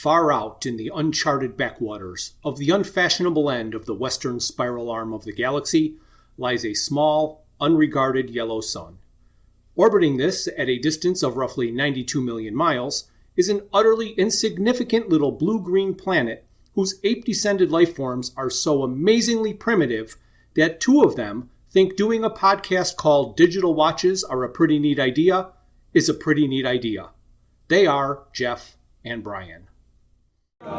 Far out in the uncharted backwaters of the unfashionable end of the western spiral arm of the galaxy lies a small, unregarded yellow sun. Orbiting this at a distance of roughly 92 million miles is an utterly insignificant little blue-green planet whose ape-descended life forms are so amazingly primitive that two of them think doing a podcast called Digital Watches Are a Pretty Neat Idea is a pretty neat idea. They are Jeff and Bryan. Hi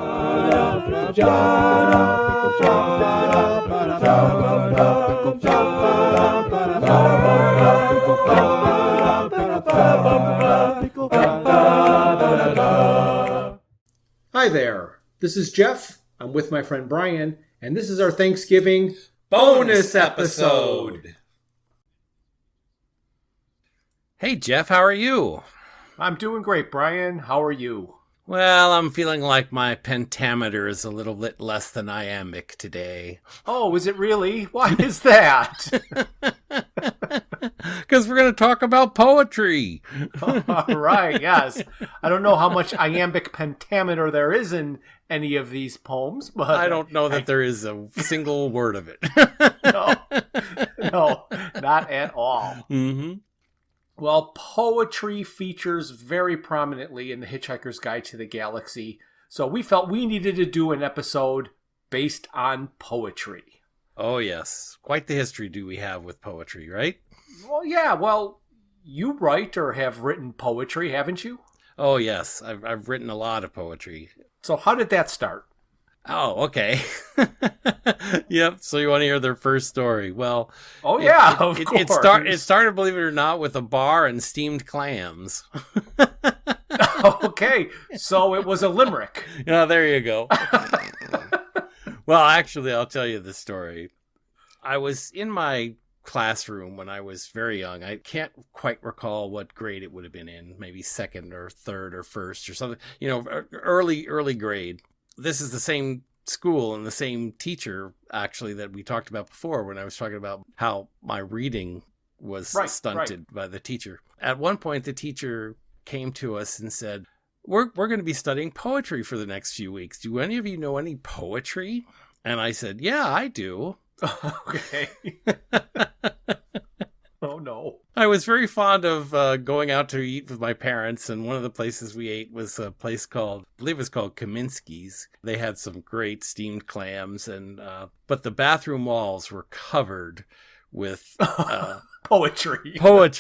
there, this is Jeff. I'm with my friend Bryan, and this is our Thanksgiving bonus episode. Hey Jeff, how are you? I'm doing great, Bryan. How are you? Well, I'm feeling like my pentameter is a little bit less than iambic today. Oh, is it really? Why is that? Because we're going to talk about poetry. All right, yes. I don't know how much iambic pentameter there is in any of these poems, but I don't know that there is a single word of it. No, not at all. Mm-hmm. Well, poetry features very prominently in the Hitchhiker's Guide to the Galaxy, so we felt we needed to do an episode based on poetry. Oh, yes. Quite the history do we have with poetry, right? Well, yeah. Well, you write or have written poetry, haven't you? Oh, yes. I've written a lot of poetry. So how did that start? Oh, okay. Yep. So you want to hear their first story? Well, of course. It started, believe it or not, with a bar and steamed clams. Okay, so it was a limerick. Yeah, there you go. Well, actually, I'll tell you the story. I was in my classroom when I was very young. I can't quite recall what grade it would have been in, maybe second or third or first or something, early grade. This is the same school and the same teacher, actually, that we talked about before when I was talking about how my reading was stunted by the teacher. At one point, the teacher came to us and said, we're going to be studying poetry for the next few weeks. Do any of you know any poetry? And I said, yeah, I do. Okay. Oh, no. I was very fond of going out to eat with my parents, and one of the places we ate was a place called, I believe it was called Kaminsky's. They had some great steamed clams, and but the bathroom walls were covered with poetry. Yes.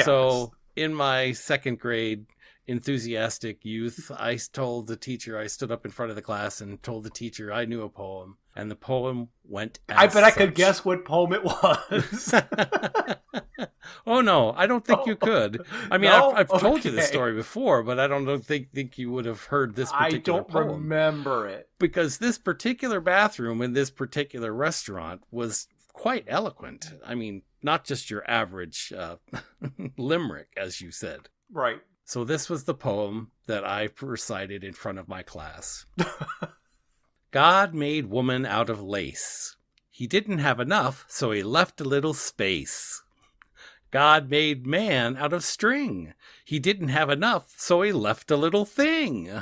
So in my second grade enthusiastic youth, I told the teacher, I stood up in front of the class and told the teacher I knew a poem. And the poem went as I bet I could such. guess what poem it was. Oh, no, I don't think you could. I mean, No? I've told you Okay. this story before, but I don't think you would have heard this particular poem. I don't remember it. Because this particular bathroom in this particular restaurant was quite eloquent. I mean, not just your average limerick, as you said. Right. So this was the poem that I recited in front of my class. God made woman out of lace. He didn't have enough, so he left a little space. God made man out of string. He didn't have enough, so he left a little thing.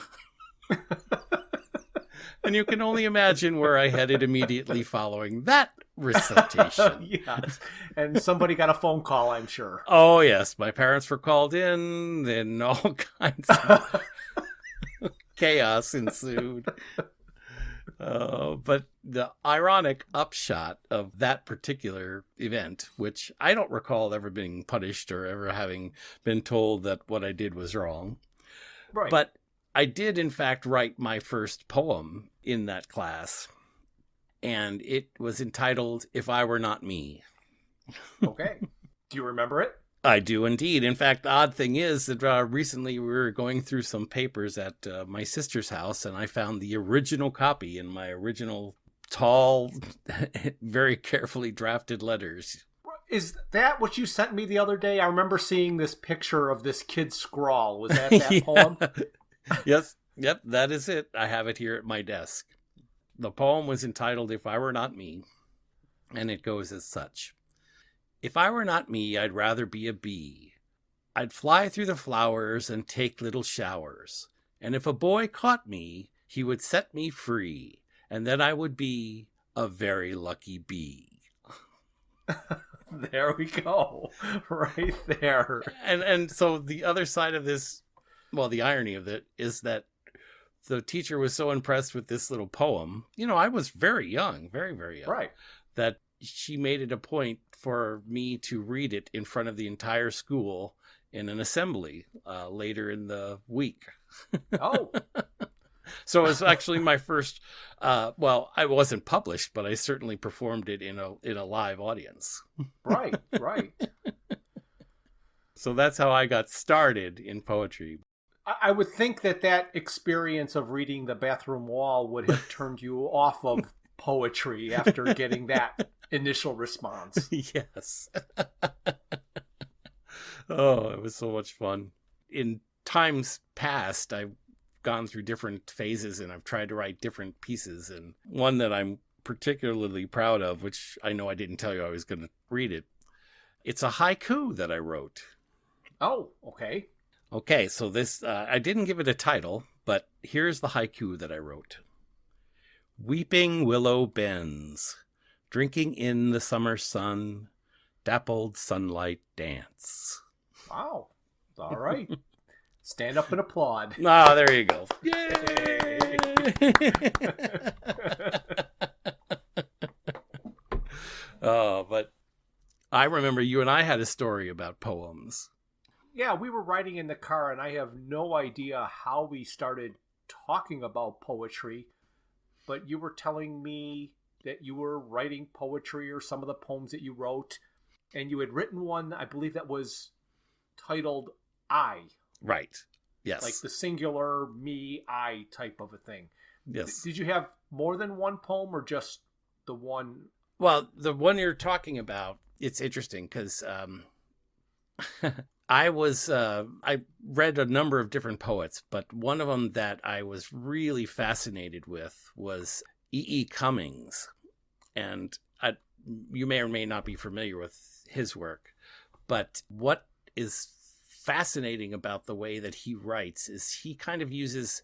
And you can only imagine where I headed immediately following that recitation. Yes. And somebody got a phone call, I'm sure. Oh, yes. My parents were called in, and all kinds of chaos ensued. But the ironic upshot of that particular event, which I don't recall ever being punished or ever having been told that what I did was wrong. Right. But I did, in fact, write my first poem in that class. And it was entitled, If I Were Not Me. Okay. Do you remember it? I do indeed. In fact, the odd thing is that recently we were going through some papers at my sister's house, and I found the original copy in my original tall, very carefully drafted letters. Is that what you sent me the other day? I remember seeing this picture of this kid's scrawl. Was that Yeah. poem? Yes. Yep, that is it. I have it here at my desk. The poem was entitled If I Were Not Me, and it goes as such. If I were not me, I'd rather be a bee. I'd fly through the flowers and take little showers, And if a boy caught me, he would set me free, and then I would be a very lucky bee. There we go. Right there. And so the other side of this, well, the irony of it is that the teacher was so impressed with this little poem. You know, I was very young, very, very young. Right. That she made it a point for me to read it in front of the entire school in an assembly later in the week. Oh. So it was actually my first, well, I wasn't published, but I certainly performed it in a live audience. Right, right. So that's how I got started in poetry. I would think that experience of reading The Bathroom Wall would have turned you off of poetry after getting that initial response. Yes. Oh, it was so much fun. In times past, I've gone through different phases and I've tried to write different pieces. And one that I'm particularly proud of, which I know I didn't tell you I was going to read it, it's a haiku that I wrote. Oh, okay. Okay, so this, I didn't give it a title, but here's the haiku that I wrote. Weeping willow bends, drinking in the summer sun, dappled sunlight dance. Wow. All right. Stand up and applaud. Ah, there you go. Yay! Oh, but I remember you and I had a story about poems. Yeah, we were riding in the car, and I have no idea how we started talking about poetry, but you were telling me that you were writing poetry or some of the poems that you wrote, and you had written one, I believe that was titled I. Right. Yes. Like the singular me, I type of a thing. Yes. Did you have more than one poem or just the one? Well, the one you're talking about, it's interesting because I read a number of different poets, but one of them that I was really fascinated with was E.E. Cummings. And you may or may not be familiar with his work, but what is fascinating about the way that he writes is he kind of uses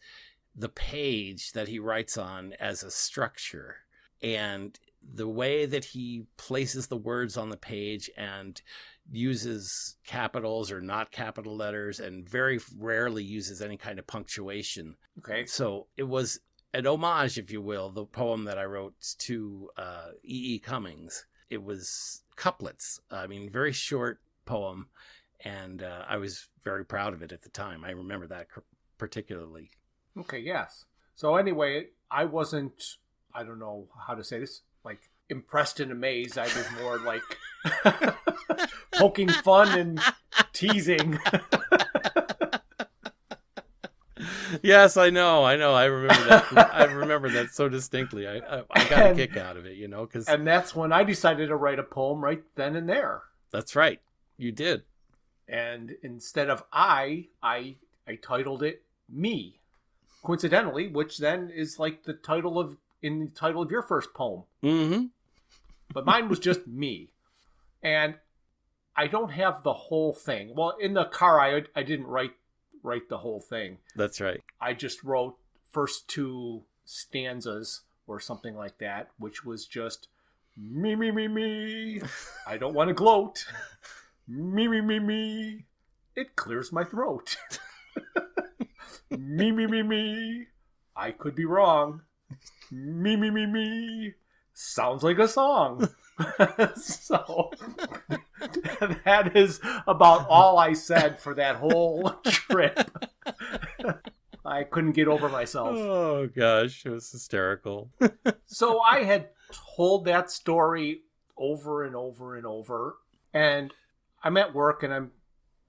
the page that he writes on as a structure, and the way that he places the words on the page and uses capitals or not capital letters and very rarely uses any kind of punctuation. Okay. So it was an homage, if you will, the poem that I wrote to E.E. Cummings. It was couplets. I mean, very short poem. And I was very proud of it at the time. I remember that particularly. Okay, yes. So anyway, I wasn't, I don't know how to say this, like impressed and amazed. I was more like poking fun and teasing. Yes, I know. I remember that. I remember that so distinctly. I got a kick out of it, you know. And that's when I decided to write a poem right then and there. That's right. You did. And instead of I titled it Me, coincidentally, which then is like the title of your first poem. Mm-hmm. But mine was just Me, and I don't have the whole thing. Well, in the car, I didn't write the whole thing. That's right. I just wrote first two stanzas or something like that, which was just me, me, me, me. I don't want to gloat. Me, me, me, me. It clears my throat. Me, me, me, me. I could be wrong. Me, me, me, me. Sounds like a song. So that is about all I said for that whole trip. I couldn't get over myself. Oh, gosh. It was hysterical. So I had told that story over and over and over. And I'm at work and I'm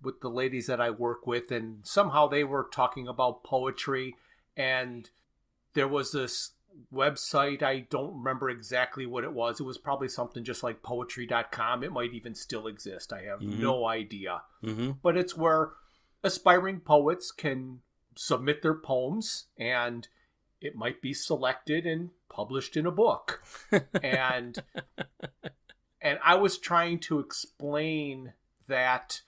with the ladies that I work with. And somehow they were talking about poetry. And there was this website. I don't remember exactly what it was. It was probably something just like poetry.com. It might even still exist. I have no idea. Mm-hmm. But it's where aspiring poets can submit their poems and it might be selected and published in a book. and I was trying to explain that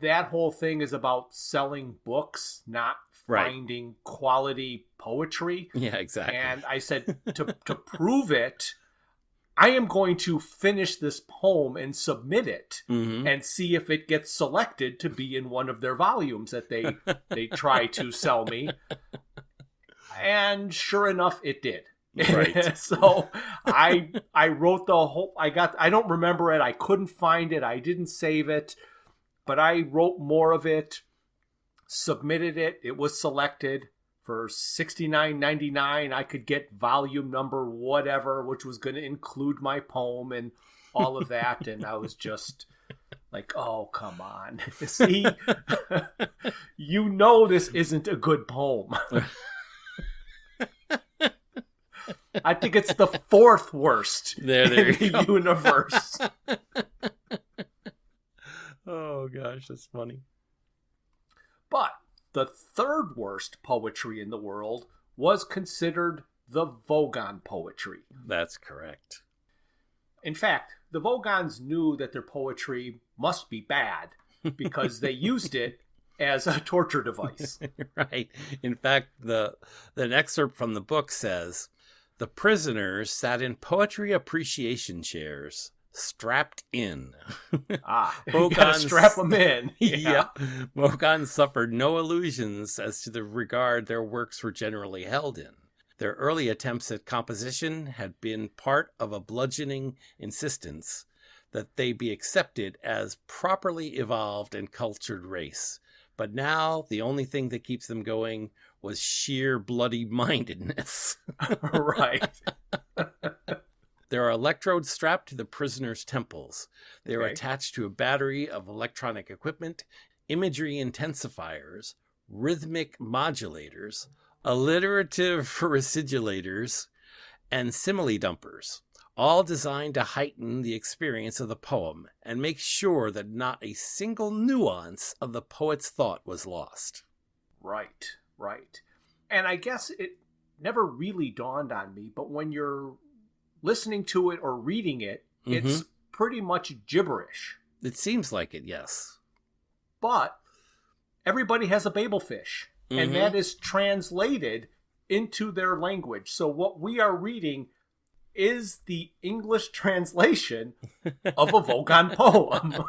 that whole thing is about selling books, not finding quality poetry. Yeah, exactly. And I said, to prove it, I am going to finish this poem and submit it and see if it gets selected to be in one of their volumes that they try to sell me. And sure enough, it did. Right. So I wrote the whole, I don't remember it. I couldn't find it. I didn't save it, but I wrote more of it, submitted it. It was selected for $69.99. I could get volume number whatever, which was going to include my poem and all of that. And I was just like, oh, come on. See, this isn't a good poem. I think it's the fourth worst in the universe. Oh, gosh, that's funny. But the third worst poetry in the world was considered the Vogon poetry. That's correct. In fact, the Vogons knew that their poetry must be bad because they used it as a torture device. Right. In fact, the excerpt from the book says, "The prisoners sat in poetry appreciation chairs, strapped in." You gotta strap them in. Yeah. Vogon suffered no illusions as to the regard their works were generally held in. Their early attempts at composition had been part of a bludgeoning insistence that they be accepted as properly evolved and cultured race. But now the only thing that keeps them going was sheer bloody-mindedness. Right. There are electrodes strapped to the prisoners' temples. They are attached to a battery of electronic equipment, imagery intensifiers, rhythmic modulators, alliterative residulators, and simile dumpers, all designed to heighten the experience of the poem and make sure that not a single nuance of the poet's thought was lost. Right. And I guess it never really dawned on me, but when you're listening to it or reading it, it's pretty much gibberish. It seems like it, yes. But everybody has a babelfish, and that is translated into their language. So what we are reading is the English translation of a Vogon poem.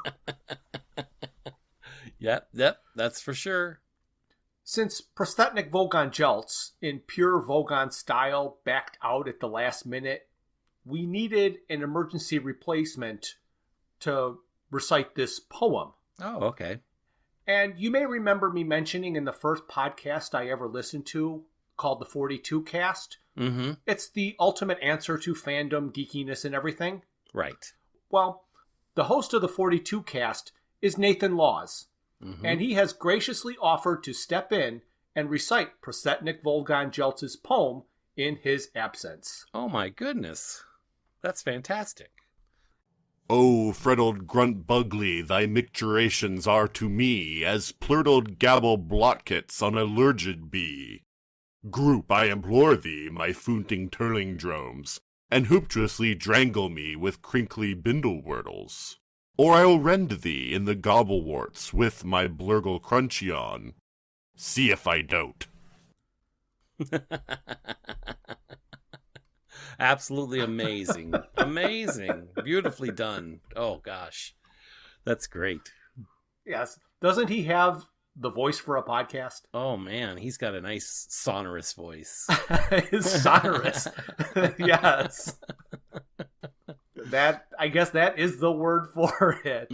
Yep, that's for sure. Since Prostetnic Vogon Jeltz, in pure Vogon style, backed out at the last minute, we needed an emergency replacement to recite this poem. Oh, okay. And you may remember me mentioning in the first podcast I ever listened to, called the 42 Cast. It's the ultimate answer to fandom, geekiness, and everything. Right. Well, the host of the 42 Cast is Nathan Laws, and he has graciously offered to step in and recite Prostetnic Vogon Jeltz's poem in his absence. Oh my goodness. That's fantastic. "O freddled grunt bugly, thy micturations are to me as plurtled gabble blotkits on a lurgid bee. Group, I implore thee, my foonting turling dromes, and hooptuously drangle me with crinkly bindle wordles. Or I'll rend thee in the gobbleworts with my blurgle crunchion. See if I don't." Absolutely amazing. Amazing. Beautifully done. Oh, gosh. That's great. Yes. Doesn't he have the voice for a podcast? Oh, man. He's got a nice sonorous voice. It's sonorous. Yes. I guess that is the word for it.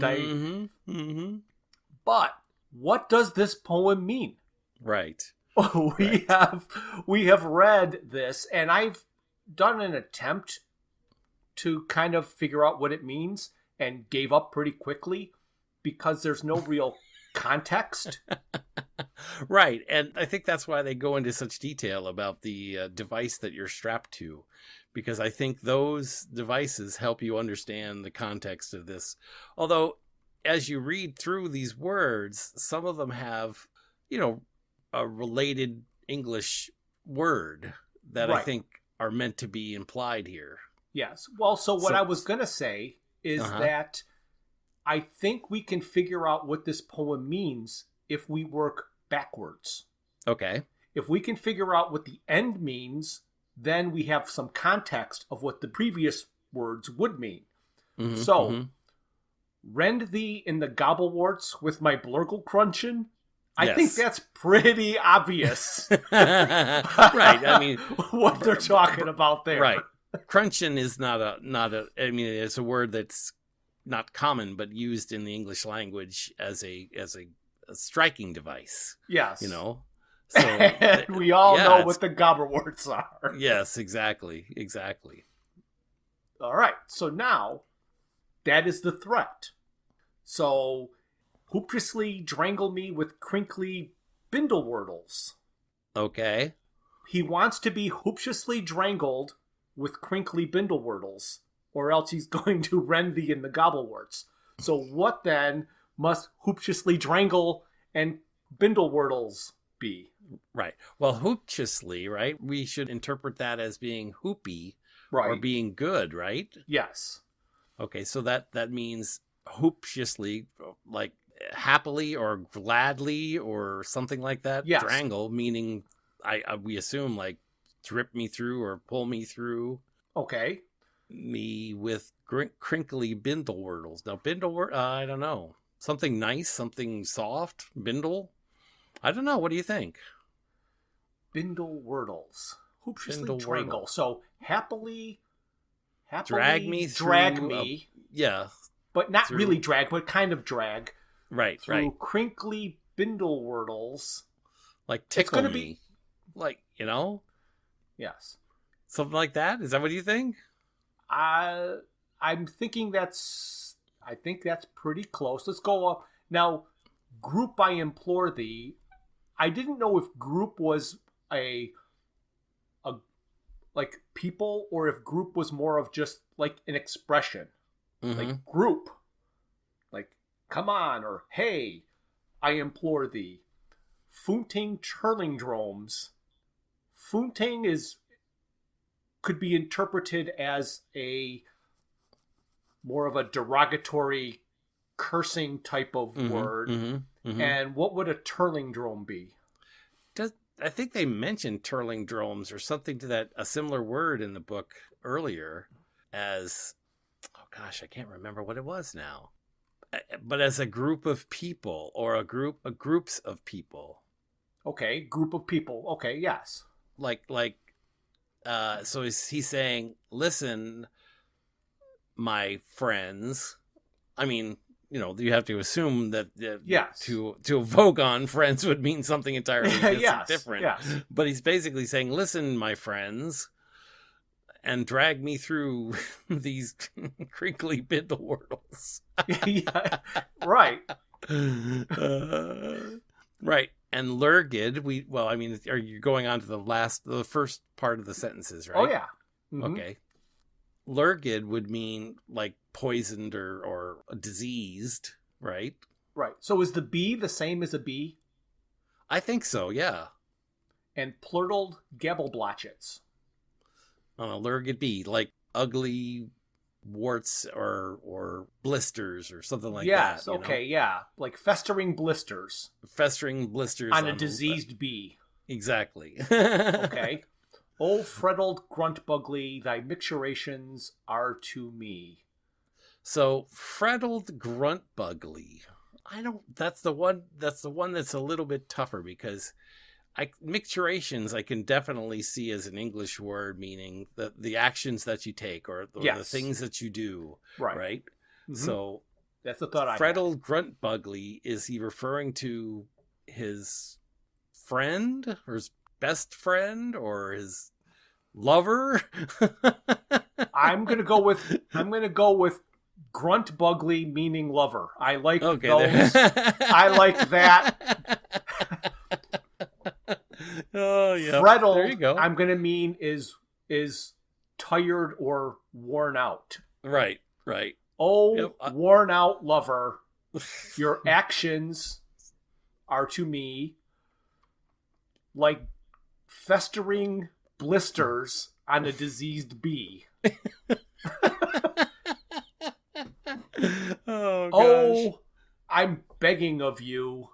But what does this poem mean? Right. We have read this, and I've done an attempt to kind of figure out what it means and gave up pretty quickly because there's no real context. Right. And I think that's why they go into such detail about the device that you're strapped to, because I think those devices help you understand the context of this. Although, as you read through these words, some of them have, a related English word that I think are meant to be implied here. Yes. Well, so what I was going to say is that I think we can figure out what this poem means if we work backwards. Okay. If we can figure out what the end means, then we have some context of what the previous words would mean. Mm-hmm, so, mm-hmm. Rend thee in the gobblewarts with my blurgle crunchin'. I Yes. think that's pretty obvious. Right. I mean, what they're talking about there. right. Crunchin' is not a, I mean, it's a word that's not common, but used in the English language as a striking device. Yes. You know? So and we all yeah, know it's- what the gobblewarts are. Yes, exactly. Exactly. All right. So now, that is the threat. So, hoopiously drangle me with crinkly bindlewordles. Okay. He wants to be hoopiously drangled with crinkly bindlewordles, or else he's going to rend thee in the gobblewarts. So what then must hoopiously drangle and bindlewordles be? Right. Well, hoopiously, right? We should interpret that as being hoopy Right. or being good, right? Yes. Okay, so that means hoopiously, like happily or gladly or something like that. Yes. Drangle, meaning we assume like drip me through or pull me through Okay. me with crinkly bindlewordles. Now, I don't know. Something nice, something soft, bindle? I don't know. What do you think? Bindlewordles. Hoopiously Bindlewordle. drangle. So happily Drag me drag through me, Yeah, but not through- really drag, but kind of drag right, through right. crinkly bindlewordles. Like tickle gonna me. be- Like, you know, Yes. something like that. Is that what you think? I'm thinking that's pretty close. Let's go up now. Group, I implore thee. I didn't know if group was a like people, or if group was more of just like an expression. Mhm. Like group, like come on, or hey, I implore thee. Foonting Turlingdromes. Foonting could be interpreted as a more of a derogatory, cursing type of word. And what would a Turlingdrome be? I think they mentioned turlingdromes or something to that, a similar word in the book earlier as, oh gosh, I can't remember what it was now. But as a group of people or groups of people. Okay, group of people. Okay, yes. So he's saying, listen, my friends. I mean, you know, you have to assume that Yes. to a Vogon, friends would mean something entirely Yes, different. yes. But he's basically saying, listen, my friends, and drag me through these crinkly bindlewordles. Yeah, right. Right. And Lurgid, are you going on to the first part of the sentences, right? Oh, yeah. Mhm. Okay. Lurgid would mean like poisoned or diseased, right? Right. So is the bee the same as a bee? I think so, yeah. And plurtled gabbleblotchets. On a Lurgid bee, like ugly warts or blisters or something like that. Yes, okay, yeah. Like festering blisters Festering blisters on a diseased bee. Exactly. Okay. O freddled grunt bugly, thy micturations are to me. So freddled grunt bugly. That's the one that's a little bit tougher because micturations I can definitely see as an English word meaning the actions that you take or the things that you do. Right? Mhm. So That's the thought I had. freddled grunt bugly, is he referring to his friend or his best friend or his lover? I'm gonna go with grunt bugly meaning lover. I like those. I like that. Oh yeah. Freddled, There you go. I'm gonna mean is tired or worn out. Right. Oh, Yep. worn out lover, your actions are to me like festering blisters on a diseased bee. Oh, Oh, Oh, I'm begging of you,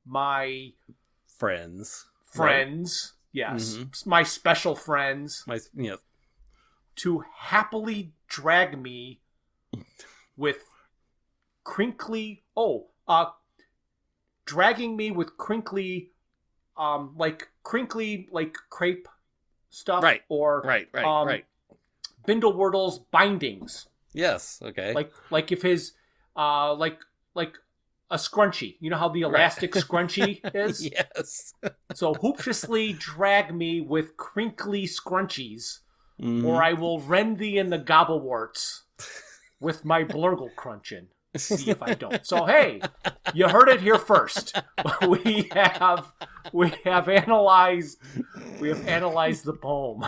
my friends. Friends, right? Yes. Mm-hmm. My special friends. To happily drag me with crinkly... dragging me with crinkly... crinkly, crepe stuff. Right. Or... Right. Bindlewirtle's bindings. Yes, okay. Like if his... like a scrunchie. You know how the elastic scrunchie is? Yes. So hooptiously drag me with crinkly scrunchies, or I will rend thee in the gobblewarts with my blurgle crunching. See if I don't. So hey, you heard it here first. We have analyzed the poem.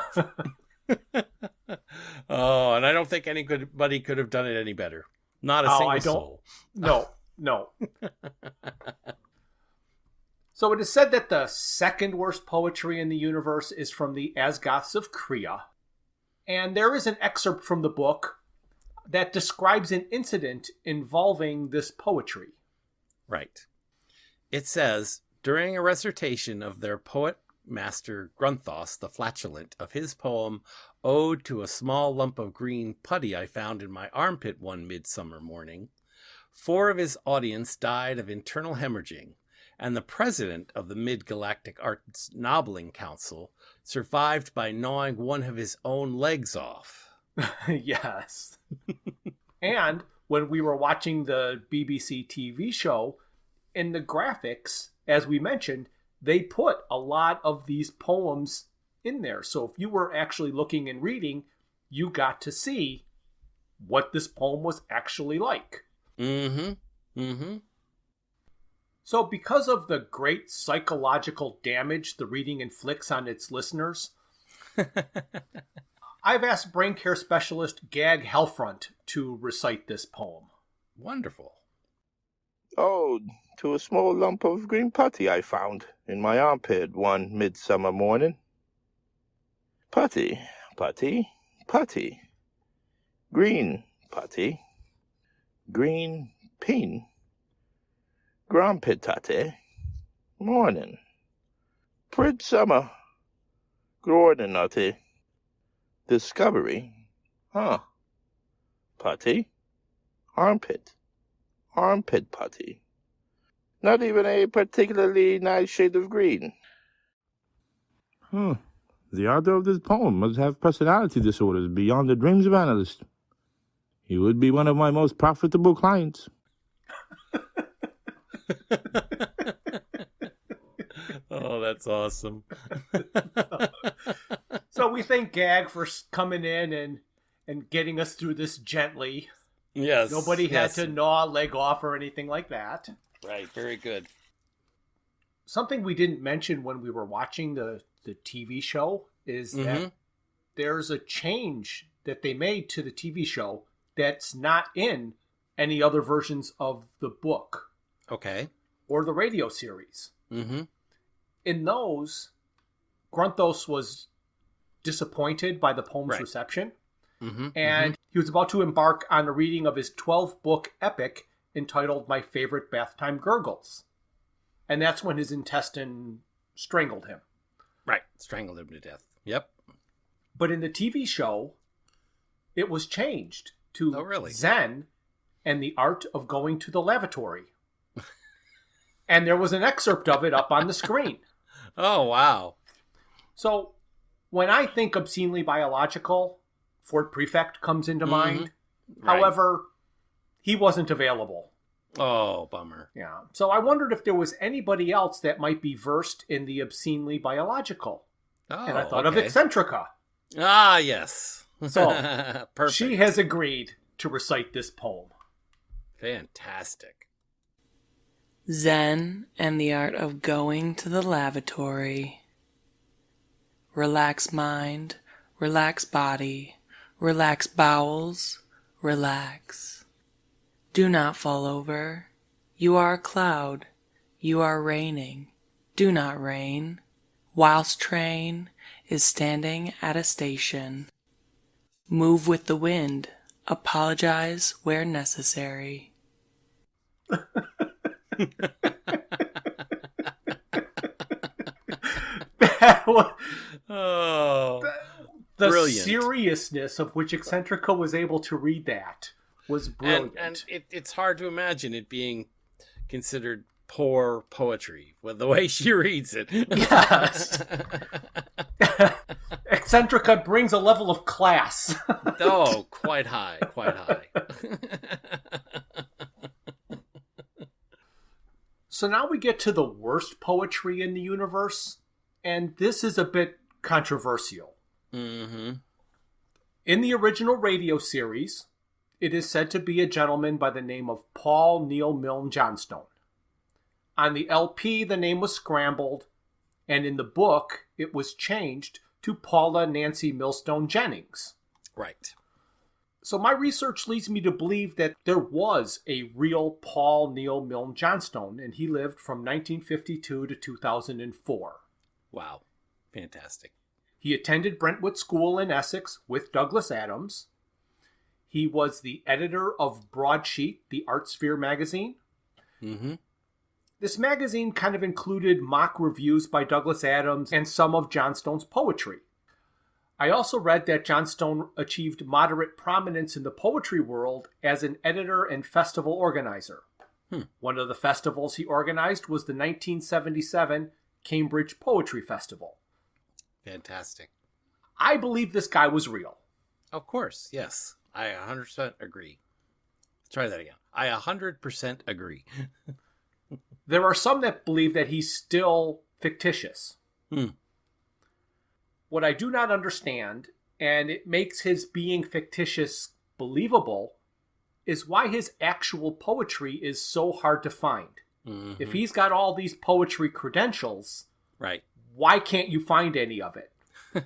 Oh, and I don't think anybody could have done it any better. Not a single soul. No. So it is said that the second worst poetry in the universe is from the Asgoths of Krea. And there is an excerpt from the book that describes an incident involving this poetry. Right. It says, during a recitation of their poet master Grunthos the Flatulent of his poem Ode to a Small Lump of Green Putty I Found in My Armpit One Midsummer Morning, 4 of his audience died of internal hemorrhaging, and the president of the Mid-Galactic Arts Nobbling Council survived by gnawing one of his own legs off. Yes. And when we were watching the BBC TV show, in the graphics, as we mentioned, they put a lot of these poems in there. So if you were actually looking and reading, you got to see what this poem was actually like. So because of the great psychological damage the reading inflicts on its listeners, I've asked brain care specialist Gag Hellfront to recite this poem. Wonderful. Ode to a small lump of green putty I found in my armpit one midsummer morning. Putty, putty, putty. Green putty. Green peen. Grompitate. Morning. Prid summer. Glordinati. Discovery. Putty. Armpit. Armpit putty. Not even a particularly nice shade of green. The author of this poem must have personality disorders beyond the dreams of analysts. He would be one of my most profitable clients. Oh, that's awesome. So we thank Gag for coming in and getting us through this gently. Yes. Nobody had to gnaw a leg off or anything like that. Right, very good. Something we didn't mention when we were watching the TV show is that there's a change that they made to the TV show that's not in any other versions of the book. Okay. Or the radio series. In those, Grunthos was disappointed by the poem's reception. And he was about to embark on a reading of his 12-book epic entitled My Favorite Bath Time Gurgles. And that's when his intestine strangled him. Right, strangled him to death. Yep. But in the TV show, it was changed to Zen and the Art of Going to the Lavatory. And there was an excerpt of it up on the screen. Oh, wow. So when I think obscenely biological, Fort Prefect comes into mind. Right. However, he wasn't available. Oh, bummer. Yeah. So I wondered if there was anybody else that might be versed in the obscenely biological. Oh, and I thought of Eccentrica. Ah, yes. So perfect. She has agreed to recite this poem. Fantastic. Zen and the Art of Going to the Lavatory. Relax mind, relax body, relax bowels, relax. Do not fall over. You are a cloud. You are raining. Do not rain. Whilst train is standing at a station. Move with the wind. Apologize where necessary. Oh, the brilliant. seriousness of which Eccentrica was able to read that was brilliant. And it's hard to imagine it being considered poor poetry with the way she reads it. Yes. Eccentrica brings a level of class. Oh, quite high, quite high. So now we get to the worst poetry in the universe, and this is a bit controversial. Mm-hmm. In the original radio series, it is said to be a gentleman by the name of Paul Neil Milne Johnstone. On the LP, the name was scrambled, and in the book, it was changed to Paula Nancy Millstone Jennings. Right. So my research leads me to believe that there was a real Paul Neil Milne Johnstone, and he lived from 1952 to 2004. Wow. Fantastic. He attended Brentwood School in Essex with Douglas Adams. He was the editor of Broadsheet, the Art Sphere magazine. Mm-hmm. This magazine kind of included mock reviews by Douglas Adams and some of Johnstone's poetry. I also read that Johnstone achieved moderate prominence in the poetry world as an editor and festival organizer. One of the festivals he organized was the 1977 Cambridge Poetry Festival. Fantastic. I believe this guy was real. Of course, yes. I 100% agree. Try that again. I 100% agree. There are some that believe that he's still fictitious. What I do not understand, and it makes his being fictitious believable, is why his actual poetry is so hard to find. Mm-hmm. If he's got all these poetry credentials, Right. why can't you find any of it?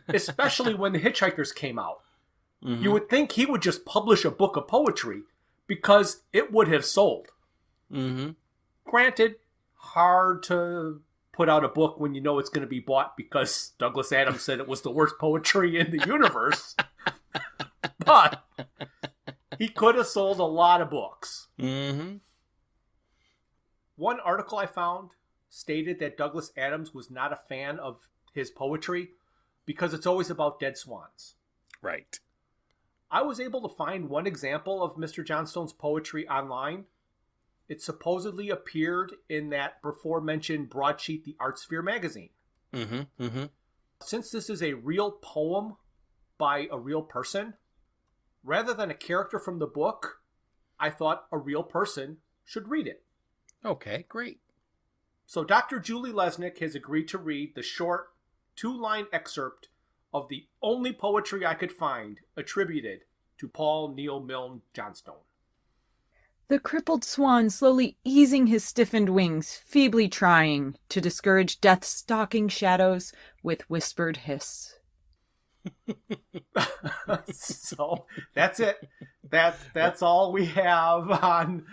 Especially when the Hitchhikers came out. Mm-hmm. You would think he would just publish a book of poetry because it would have sold. Mm-hmm. Granted, hard to put out a book when you know it's going to be bought because Douglas Adams said it was the worst poetry in the universe. But he could have sold a lot of books. Mm-hmm. One article I found stated that Douglas Adams was not a fan of his poetry because it's always about dead swans. Right. I was able to find one example of Mr. Johnstone's poetry online. It supposedly appeared in that before-mentioned Broadsheet, the Art Sphere magazine. Mm-hmm. Mm-hmm. Since this is a real poem by a real person, rather than a character from the book, I thought a real person should read it. Okay, great. So Dr. Julie Lesnick has agreed to read the short, 2-line excerpt of the only poetry I could find attributed to Paul Neil Milne Johnstone. The crippled swan slowly easing his stiffened wings, feebly trying to discourage death's stalking shadows with whispered hiss. So that's it. That's all we have on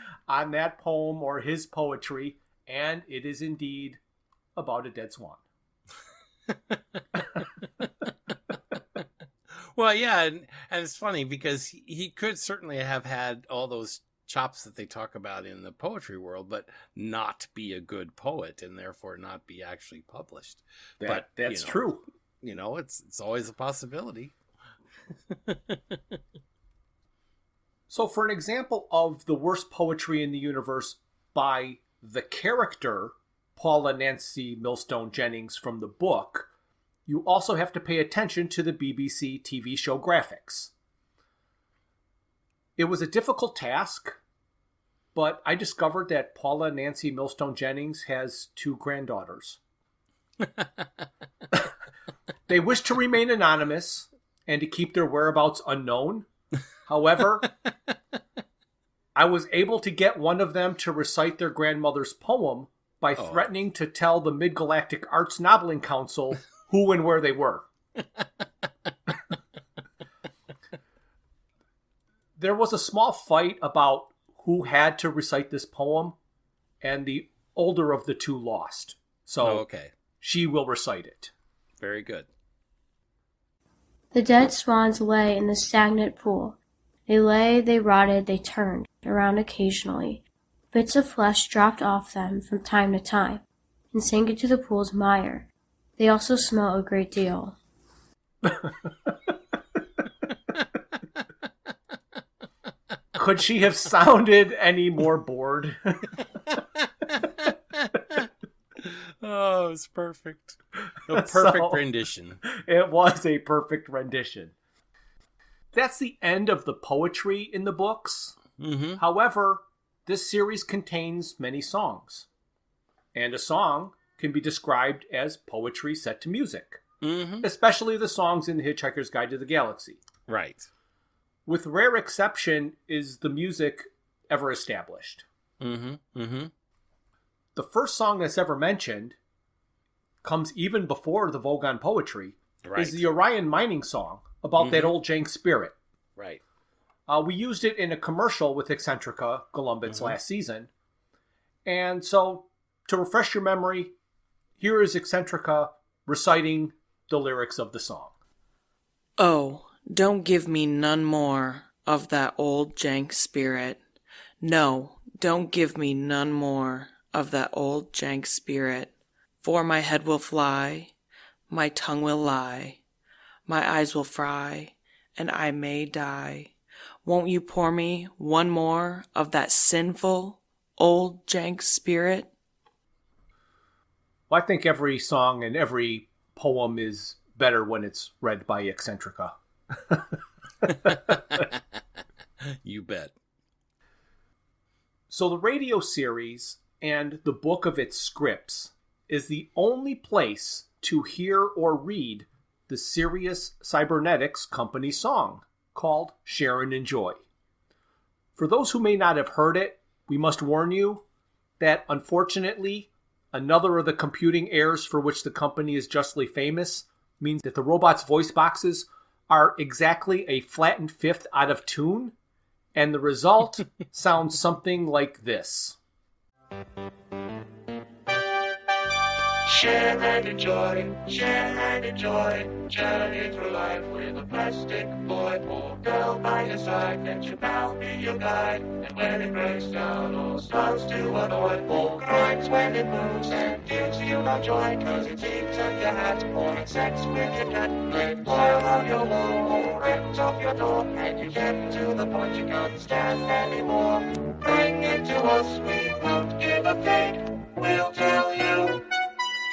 that poem or his poetry, and it is indeed about a dead swan. Well, yeah, and it's funny because he could certainly have had all those chops that they talk about in the poetry world, but not be a good poet and therefore not be actually published. That's true. You know, it's always a possibility. So for an example of the worst poetry in the universe by the character Paula Nancy Millstone Jennings from the book, you also have to pay attention to the BBC TV show graphics. It was a difficult task, but I discovered that Paula Nancy Millstone Jennings has 2 granddaughters. They wish to remain anonymous and to keep their whereabouts unknown. However, I was able to get one of them to recite their grandmother's poem by threatening to tell the Mid-Galactic Arts Nobbling Council who and where they were. There was a small fight about who had to recite this poem, and the older of the 2 lost. So she will recite it. Very good. The dead swans lay in the stagnant pool. They lay, they rotted, they turned around occasionally, Bits of flesh dropped off them from time to time and sank into the pool's mire. They also smell a great deal. Could she have sounded any more bored? Oh, it's perfect. A perfect rendition. It was a perfect rendition. That's the end of the poetry in the books. Mm-hmm. However, this series contains many songs. And a song can be described as poetry set to music. Mm-hmm. Especially the songs in The Hitchhiker's Guide to the Galaxy. Right. With rare exception is the music ever established. Mm-hmm. Mm-hmm. The first song that's ever mentioned comes even before the Vogon poetry, Right. is the Orion mining song about that old jank spirit. Right. We used it in a commercial with Eccentrica Golumbit's last season. And so, to refresh your memory, here is Eccentrica reciting the lyrics of the song. Oh, don't give me none more of that old jank spirit. No, don't give me none more of that old jank spirit. For my head will fly, my tongue will lie, my eyes will fry, and I may die. Won't you pour me one more of that sinful old jank spirit? Well, I think every song and every poem is better when it's read by Eccentrica. You bet. So the radio series and the book of its scripts is the only place to hear or read the Sirius Cybernetics Company song called Share and Enjoy. For those who may not have heard it, we must warn you that unfortunately, another of the computing errors for which the company is justly famous means that the robot's voice boxes are exactly a flattened fifth out of tune, and the result sounds something like this. Share and enjoy, journey through life with a plastic boy or girl by your side. Let your pal be your guide, and when it breaks down or starts to annoy, or cries when it moves and gives you no joy, cause it eats at your hat or makes sex with your cat. Let oil on your wall or rent off your door, and you get to the point you can't stand anymore. Bring it to us, we won't give a fig, we'll tell you.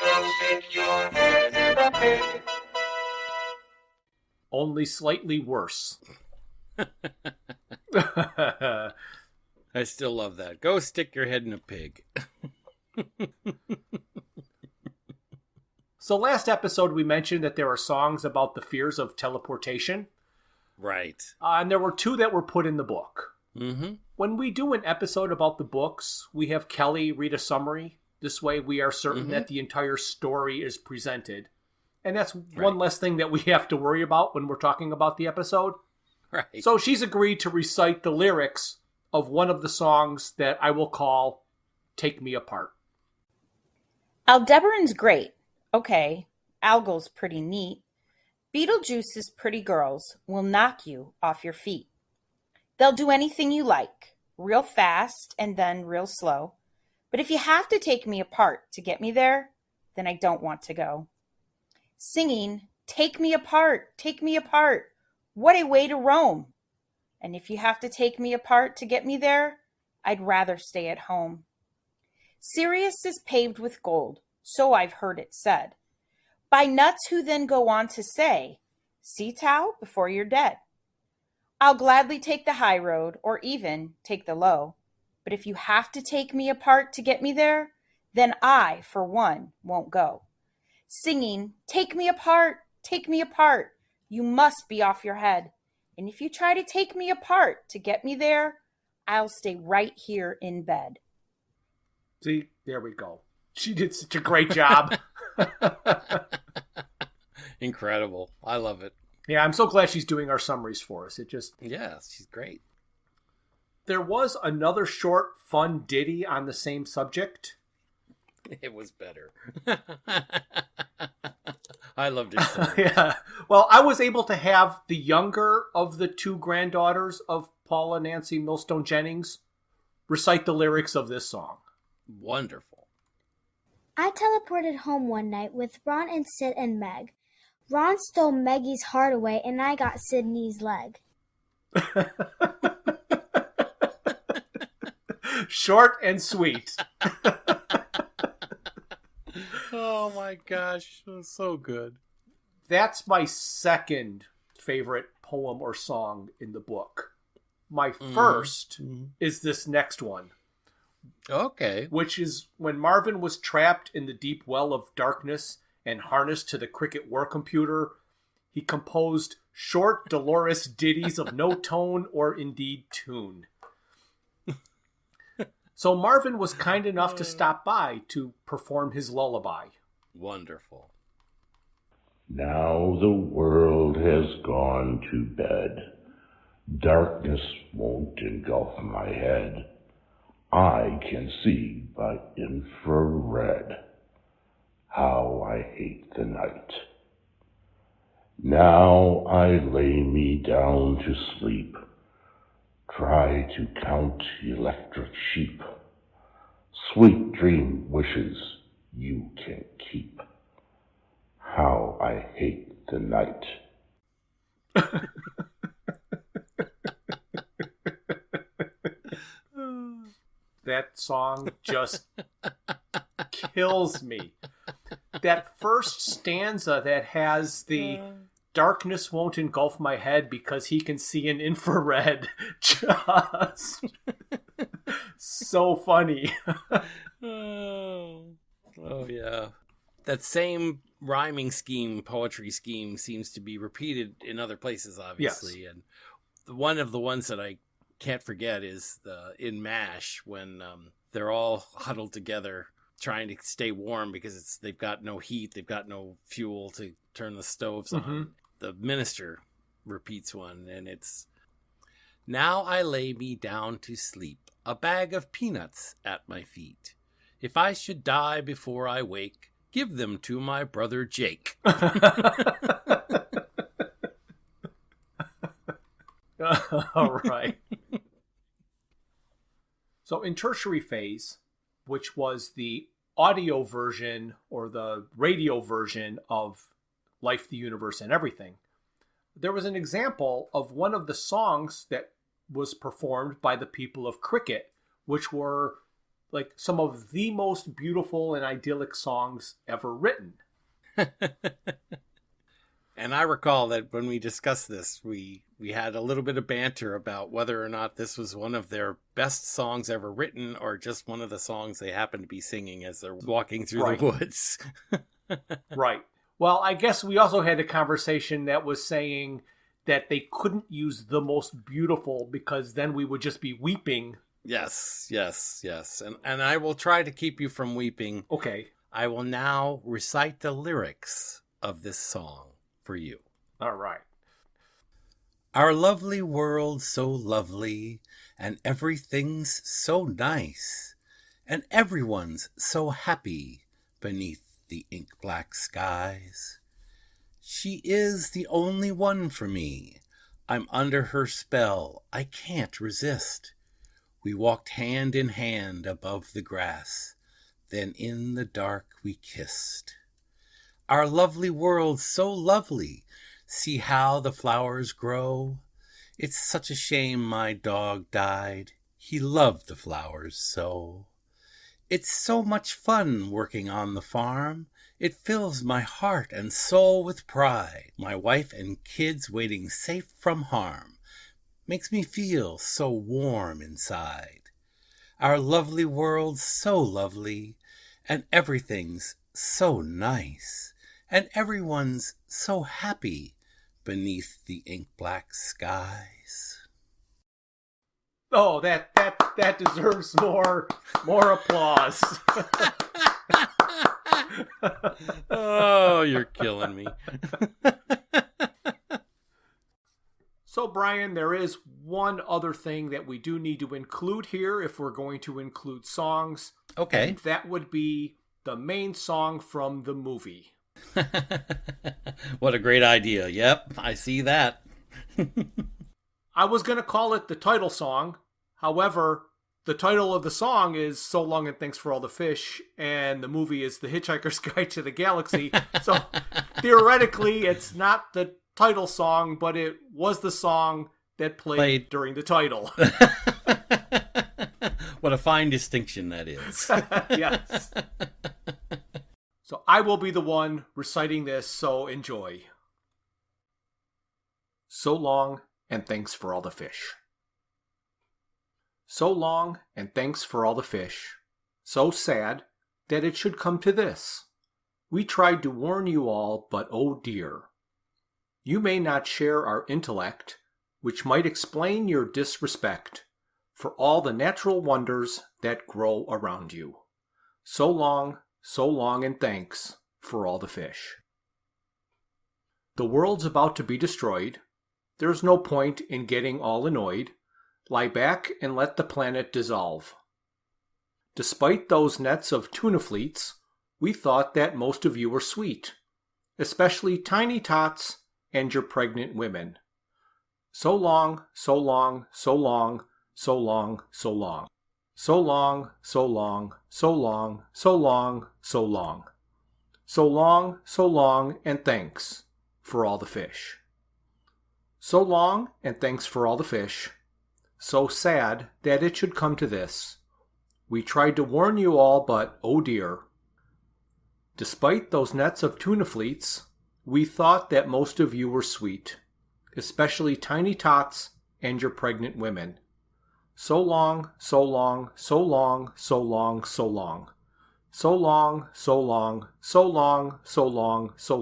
Go stick your head in a pig. Only slightly worse. I still love that. Go stick your head in a pig. So last episode we mentioned that there are songs about the fears of teleportation. Right. And there were 2 that were put in the book. Mm-hmm. When we do an episode about the books, we have Kelly read a summary. This way we are certain that the entire story is presented. And that's one less thing that we have to worry about when we're talking about the episode. Right. So she's agreed to recite the lyrics of one of the songs that I will call Take Me Apart. Aldebaran's great. Okay. Algol's pretty neat. Beetlejuice's pretty girls will knock you off your feet. They'll do anything you like, real fast and then real slow. But if you have to take me apart to get me there, then I don't want to go. Singing, take me apart, what a way to roam. And if you have to take me apart to get me there, I'd rather stay at home. Sirius is paved with gold, so I've heard it said, by nuts who then go on to say, see Tao before you're dead. I'll gladly take the high road or even take the low. But if you have to take me apart to get me there, then I, for one, won't go. Singing, take me apart, you must be off your head. And if you try to take me apart to get me there, I'll stay right here in bed. See, there we go. She did such a great job. Incredible. I love it. Yeah, I'm so glad she's doing our summaries for us. Yeah, she's great. There was another short, fun ditty on the same subject. It was better. I loved it so much. Yeah. Well, I was able to have the younger of the 2 granddaughters of Paula Nancy Millstone Jennings recite the lyrics of this song. Wonderful. I teleported home one night with Ron and Sid and Meg. Ron stole Maggie's heart away, and I got Sydney's leg. Short and sweet. Oh my gosh, so good. That's my second favorite poem or song in the book. My first is this next one. Okay. Which is when Marvin was trapped in the deep well of darkness and harnessed to the Cricket war computer, he composed short, dolorous ditties of no tone or indeed tune. So Marvin was kind enough to stop by to perform his lullaby. Wonderful. Now the world has gone to bed. Darkness won't engulf my head. I can see by infrared. How I hate the night. Now I lay me down to sleep. Try to count electric sheep. Sweet dream wishes you can keep. How I hate the night. That song just kills me. That first stanza that has the darkness won't engulf my head because he can see in infrared. Just so funny. Oh yeah. That same rhyming scheme, poetry scheme, seems to be repeated in other places, obviously. Yes. And one of the ones that I can't forget is in MASH when they're all huddled together trying to stay warm because they've got no heat, they've got no fuel to turn the stoves on. The minister repeats one, and it's, "Now I lay me down to sleep, a bag of peanuts at my feet. If I should die before I wake, give them to my brother Jake." All right. So in Tertiary Phase, which was the audio version or the radio version of Life, the Universe, and Everything, there was an example of one of the songs that was performed by the people of Cricket, which were like some of the most beautiful and idyllic songs ever written. And I recall that when we discussed this, we had a little bit of banter about whether or not this was one of their best songs ever written or just one of the songs they happened to be singing as they're walking through the woods. Right. Well, I guess we also had a conversation that was saying that they couldn't use the most beautiful because then we would just be weeping. Yes. And I will try to keep you from weeping. Okay. I will now recite the lyrics of this song for you. All right. Our lovely world so lovely, and everything's so nice, and everyone's so happy beneath the ink-black skies. She is the only one for me. I'm under her spell, I can't resist. We walked hand in hand above the grass, then in the dark we kissed. Our lovely world so lovely, see how the flowers grow. It's such a shame my dog died, he loved the flowers so. It's so much fun working on the farm, it fills my heart and soul with pride. My wife and kids waiting safe from harm, makes me feel so warm inside. Our lovely world so lovely, and everything's so nice, and everyone's so happy beneath the ink-black skies. Oh, that deserves more applause. Oh, you're killing me. So, Bryan, there is one other thing that we do need to include here if we're going to include songs. Okay. And that would be the main song from the movie. What a great idea. Yep, I see that. I was going to call it the title song. However, the title of the song is So Long and Thanks for All the Fish, and the movie is The Hitchhiker's Guide to the Galaxy. So theoretically, it's not the title song, but it was the song that played during the title. What a fine distinction that is. Yes. So I will be the one reciting this, so enjoy. So long and thanks for all the fish. So long and thanks for all the fish. So sad that it should come to this. We tried to warn you all, but oh dear. You may not share our intellect, which might explain your disrespect for all the natural wonders that grow around you. So long, and thanks for all the fish. The world's about to be destroyed. There's no point in getting all annoyed. Lie back and let the planet dissolve. Despite those nets of tuna fleets, we thought that most of you were sweet, especially tiny tots and your pregnant women. So long, so long, so long, so long, so long. So long, so long, so long, so long, so long. So long, and thanks for all the fish. So long, and thanks for all the fish. So sad that it should come to this. We tried to warn you all, but oh dear. Despite those nets of tuna fleets, we thought that most of you were sweet, especially tiny tots and your pregnant women. So long, so long, so long, so long, so long. So long, so long, so long, so long, so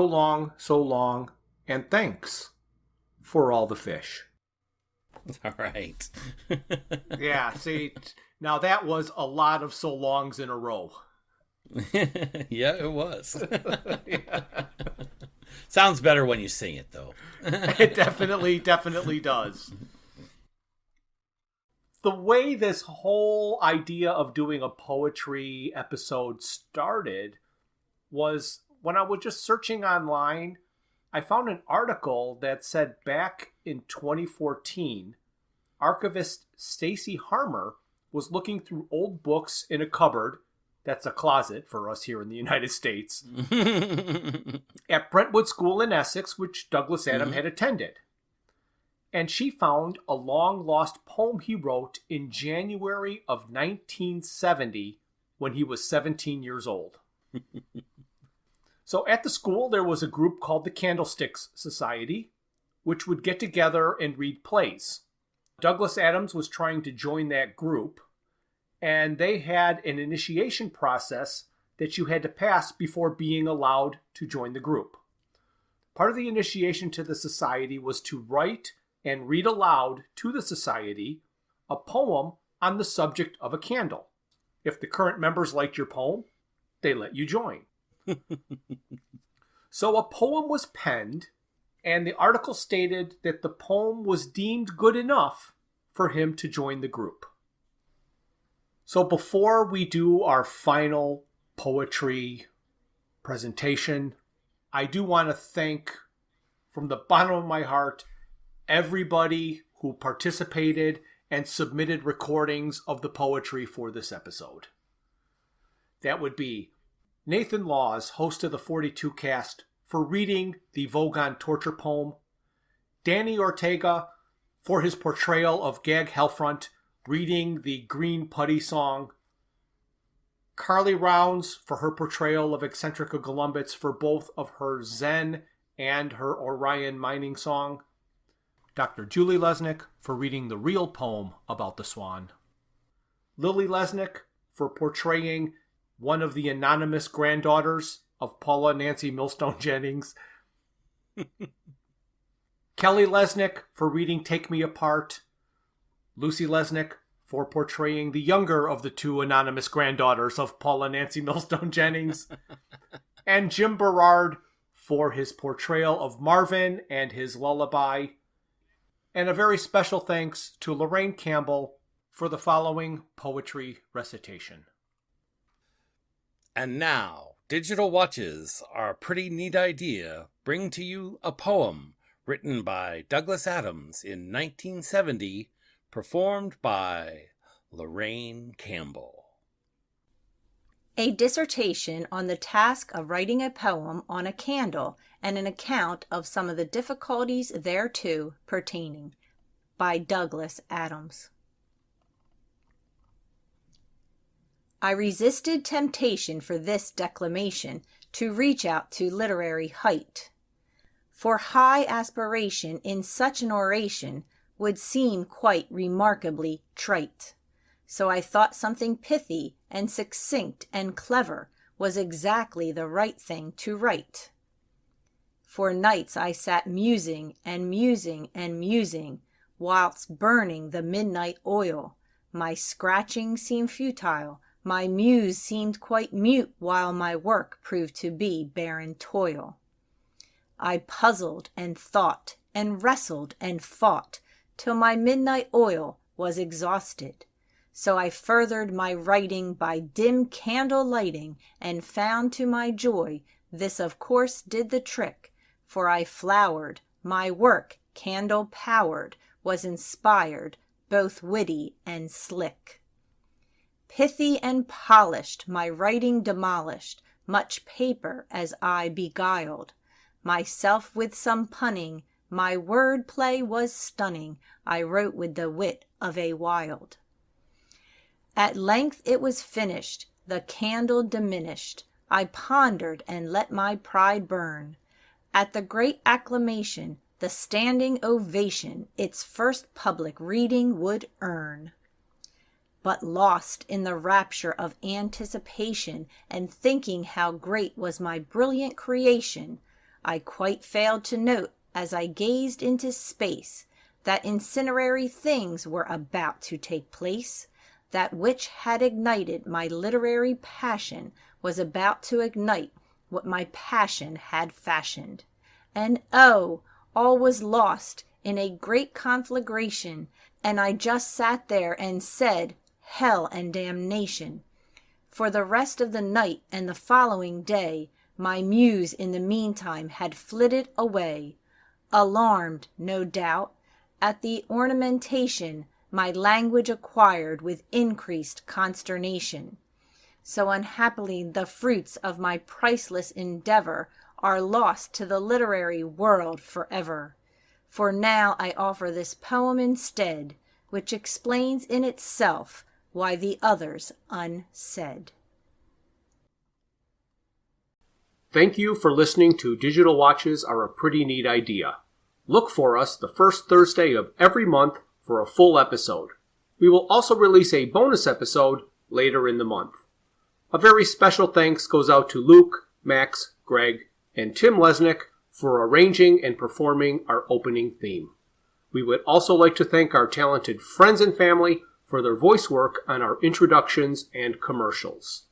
long. So long, and thanks for all the fish. All right. Yeah, see, now that was a lot of so longs in a row. Yeah, it was. Yeah. Sounds better when you sing it, though. It definitely does. The way this whole idea of doing a poetry episode started was when I was just searching online. I found an article that said back in 2014, archivist Stacy Harmer was looking through old books in a cupboard, that's a closet for us here in the United States, at Brentwood School in Essex, which Douglas Adams had attended. And she found a long-lost poem he wrote in January of 1970 when he was 17 years old. So at the school, there was a group called the Candlesticks Society, which would get together and read plays. Douglas Adams was trying to join that group, and they had an initiation process that you had to pass before being allowed to join the group. Part of the initiation to the society was to write and read aloud to the society a poem on the subject of a candle. If the current members liked your poem, they let you join. So a poem was penned, and the article stated that the poem was deemed good enough for him to join the group. So before we do our final poetry presentation, I do want to thank from the bottom of my heart everybody who participated and submitted recordings of the poetry for this episode. That would be Nathan Laws, host of the 42 cast, for reading the Vogon torture poem. Danny Ortega, for his portrayal of Gag Hellfront, reading the Green Putty song. Carly Rounds, for her portrayal of Eccentrica Golumbitz, for both of her Zen and her Orion mining song. Dr. Julie Lesnick, for reading the real poem about the swan. Lily Lesnick, for portraying one of the anonymous granddaughters of Paula Nancy Millstone Jennings. Kelly Lesnick for reading Take Me Apart. Lucy Lesnick for portraying the younger of the two anonymous granddaughters of Paula Nancy Millstone Jennings. And Jim Berard for his portrayal of Marvin and his lullaby. And a very special thanks to Lorraine Campbell for the following poetry recitation. And now, digital watches, our pretty neat idea, bring to you a poem written by Douglas Adams in 1970 performed by Lorraine Campbell. A dissertation on the task of writing a poem on a candle and an account of some of the difficulties thereto pertaining, by Douglas Adams. I resisted temptation for this declamation to reach out to literary height, for high aspiration in such an oration would seem quite remarkably trite. So I thought something pithy and succinct and clever was exactly the right thing to write. For nights I sat musing and musing and musing, whilst burning the midnight oil. My scratching seemed futile, my muse seemed quite mute, while my work proved to be barren toil. I puzzled and thought and wrestled and fought, till my midnight oil was exhausted. So I furthered my writing by dim candle lighting, and found to my joy this of course did the trick, for I flowered, my work, candle powered, was inspired, both witty and slick. Pithy and polished, my writing demolished much paper as I beguiled myself with some punning, my word play was stunning, I wrote with the wit of a wild. At length it was finished, the candle diminished, I pondered and let my pride burn. At the great acclamation, the standing ovation, its first public reading would earn. But lost in the rapture of anticipation, and thinking how great was my brilliant creation, I quite failed to note, as I gazed into space, that incinerary things were about to take place. That which had ignited my literary passion was about to ignite what my passion had fashioned. And oh, all was lost in a great conflagration, and I just sat there and said, hell and damnation. For the rest of the night and the following day, my muse in the meantime had flitted away, alarmed, no doubt, at the ornamentation my language acquired with increased consternation. So unhappily the fruits of my priceless endeavor are lost to the literary world forever. For now I offer this poem instead, which explains in itself why the others unsaid. Thank you for listening to Digital Watches Are a Pretty Neat Idea. Look for us the first Thursday of every month for a full episode. We will also release a bonus episode later in the month. A very special thanks goes out to Luke, Max, Greg, and Tim Lesnick for arranging and performing our opening theme. We would also like to thank our talented friends and family for their voice work on our introductions and commercials.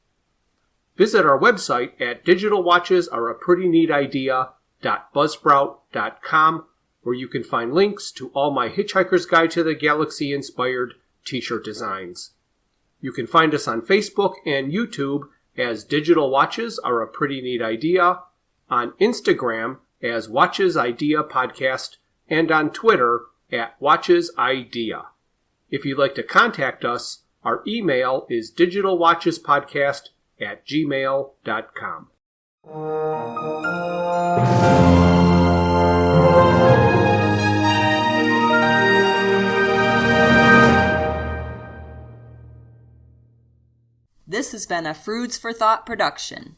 Visit our website at digitalwatchesareaprettyneatidea.buzzsprout.com, where you can find links to all my Hitchhiker's Guide to the Galaxy inspired t-shirt designs. You can find us on Facebook and YouTube as Digital Watches Are a Pretty Neat Idea, on Instagram as Watches Idea Podcast, and on Twitter at Watches Idea. If you'd like to contact us, our email is digitalwatchespodcast@gmail.com. This has been a Froods for Thought production.